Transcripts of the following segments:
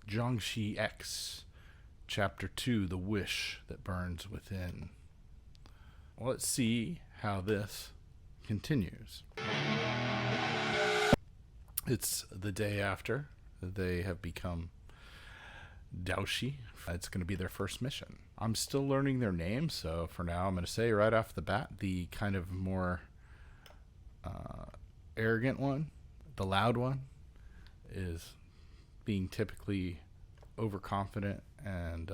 Jiangshi X Chapter 2, The Wish That Burns Within. Let's see how this continues. It's the day after they have become Daoshi. It's going to be their first mission. I'm still learning their names, so for now I'm going to say right off the bat, the kind of more arrogant one, the loud one, is being typically overconfident and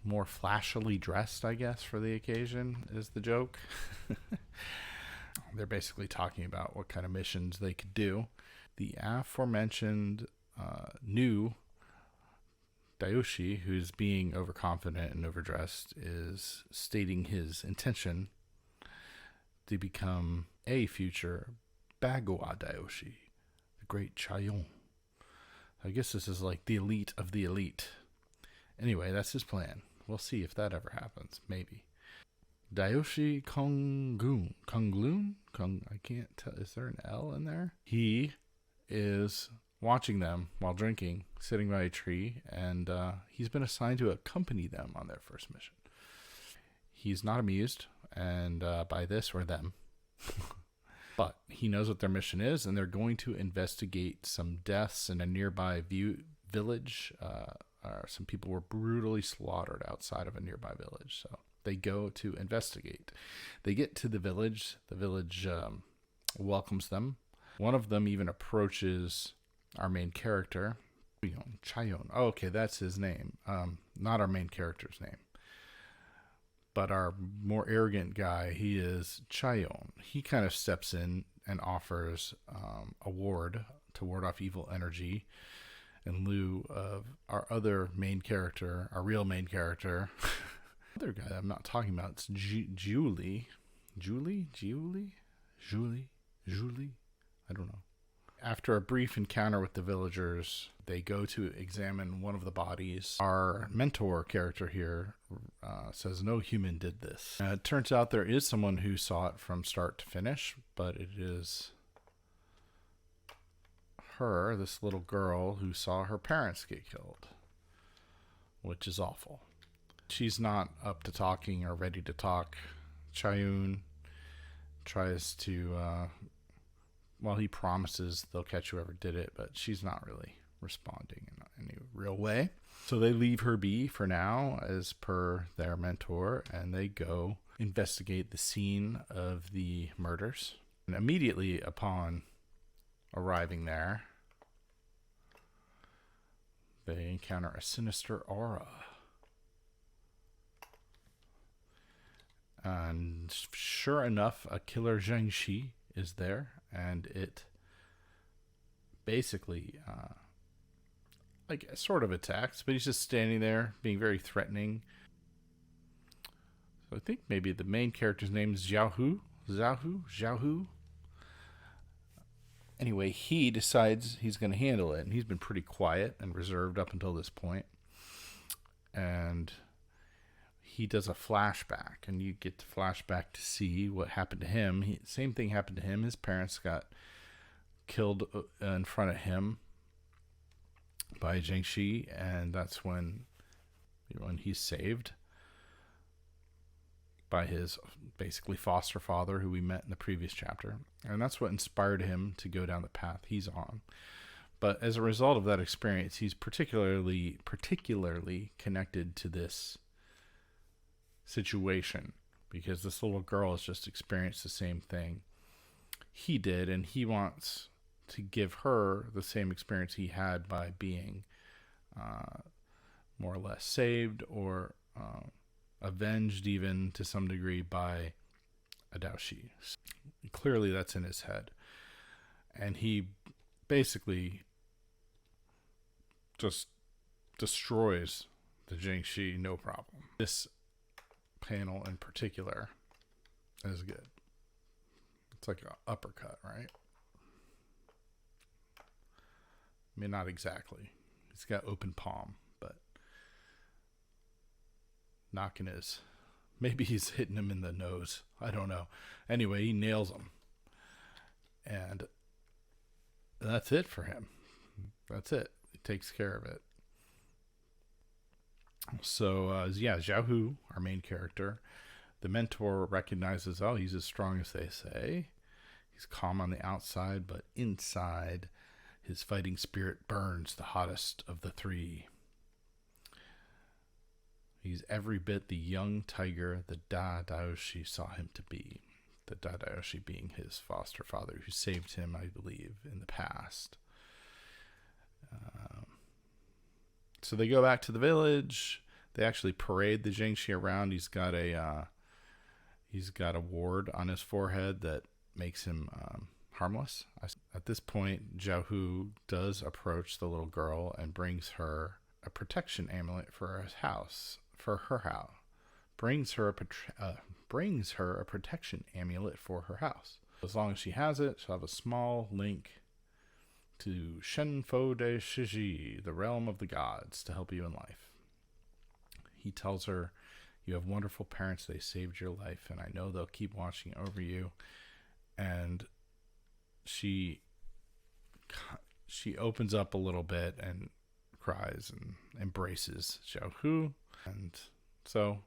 more flashily dressed, I guess, for the occasion is the joke. They're basically talking about what kind of missions they could do. The aforementioned new Daoshi, who's being overconfident and overdressed, is stating his intention to become a future Bagua Daoshi, the great Chayon. I guess this is like the elite of the elite. Anyway, that's his plan. We'll see if that ever happens. Maybe. Daoshi Konglun. I can't tell. Is there an L in there? He is watching them while drinking, sitting by a tree, and he's been assigned to accompany them on their first mission. He's not amused, and by this or them. But he knows what their mission is, and they're going to investigate some deaths in a nearby village. Some people were brutally slaughtered outside of a nearby village, so they go to investigate. They get to the village. The village welcomes them. One of them even approaches our main character, Chayon. Oh, okay, that's his name. Not our main character's name. But our more arrogant guy, he is Chayon. He kind of steps in and offers a ward to ward off evil energy in lieu of our other main character, our real main character. Other guy I'm not talking about, it's Julie. Julie? I don't know. After a brief encounter with the villagers, they go to examine one of the bodies. Our mentor character here says no human did this. It turns out there is someone who saw it from start to finish, but it is her, this little girl, who saw her parents get killed, which is awful. She's not up to talking or ready to talk. Chayon tries to... well, he promises they'll catch whoever did it, but she's not really responding in any real way. So they leave her be for now, as per their mentor, and they go investigate the scene of the murders. And immediately upon arriving there, they encounter a sinister aura. And sure enough, a killer Jiangshi is there, and it basically like sort of attacks, but he's just standing there being very threatening. So I think maybe the main character's name is Xiaohu. Anyway, he decides he's going to handle it, and he's been pretty quiet and reserved up until this point. And he does a flashback, and you get to flashback to see what happened to him. Same thing happened to him. His parents got killed in front of him by Jiangshi, and that's when he's saved by his basically foster father, who we met in the previous chapter. And that's what inspired him to go down the path he's on. But as a result of that experience, he's particularly connected to this situation, because this little girl has just experienced the same thing he did, and he wants to give her the same experience he had by being more or less saved or avenged, even to some degree, by a Daoshi. Clearly that's in his head, and he basically just destroys the Jiangshi, no problem. This panel in particular is good. It's like an uppercut, right? I mean, not exactly. He's got open palm, but knocking his... Maybe he's hitting him in the nose. I don't know. Anyway, he nails him. And that's it for him. That's it. takes care of it. So, Xiao Hu, our main character, the mentor recognizes, oh, he's as strong as they say. He's calm on the outside, but inside, his fighting spirit burns the hottest of the three. He's every bit the young tiger the Daoshi saw him to be. The Daoshi being his foster father, who saved him, I believe, in the past. So they go back to the village. They actually parade the Jiangshi around. He's got a ward on his forehead that makes him harmless. At this point, Xiao Hu does approach the little girl and brings her a protection amulet for her house. Brings her a protection amulet for her house. As long as she has it, she'll have a small link to Shenfo de Shiji, the realm of the gods, to help you in life. He tells her, you have wonderful parents. They saved your life, and I know they'll keep watching over you. And she opens up a little bit and cries and embraces Xiao Hu. And so,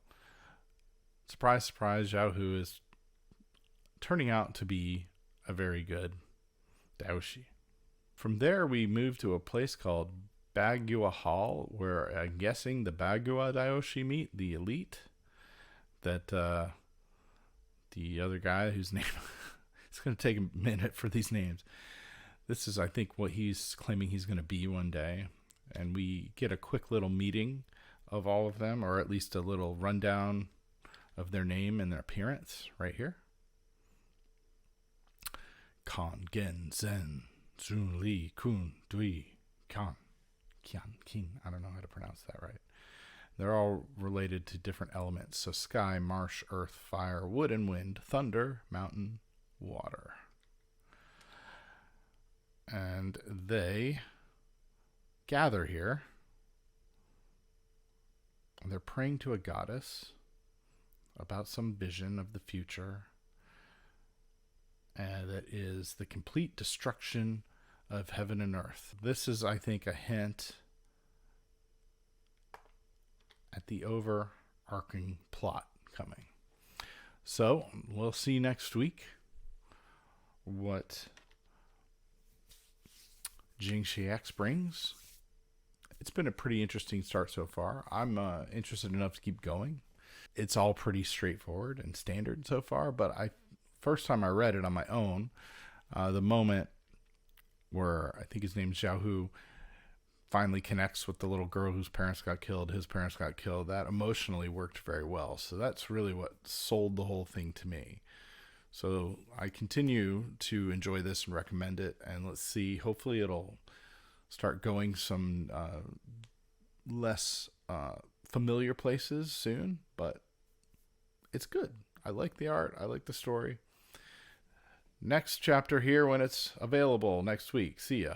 surprise, surprise, Xiao Hu is turning out to be a very good Daoshi. From there, we move to a place called Bagua Hall, where I'm guessing the Bagua Daoshi meet, the elite, that the other guy whose name, it's going to take a minute for these names. This is, I think, what he's claiming he's going to be one day. And we get a quick little meeting of all of them, or at least a little rundown of their name and their appearance right here. Kan, Gen, Zen, Zun, Li, Kun, Dui, Kan, Kian, Kin. I don't know how to pronounce that right. They're all related to different elements. So sky, marsh, earth, fire, wood and wind, thunder, mountain, water. And they gather here. And they're praying to a goddess about some vision of the future. And that is the complete destruction of heaven and earth. This is, I think, a hint at the overarching plot coming. So we'll see next week what Jiangshi X brings. It's been a pretty interesting start so far. I'm interested enough to keep going. It's all pretty straightforward and standard so far, but first time I read it on my own, the moment where I think his name's Xiao Hu finally connects with the little girl whose parents got killed, his parents got killed, that emotionally worked very well. So that's really what sold the whole thing to me. So I continue to enjoy this and recommend it, and let's see, hopefully it'll start going some less familiar places soon, but it's good. I like the art. I like the story. Next chapter here when it's available next week. See ya.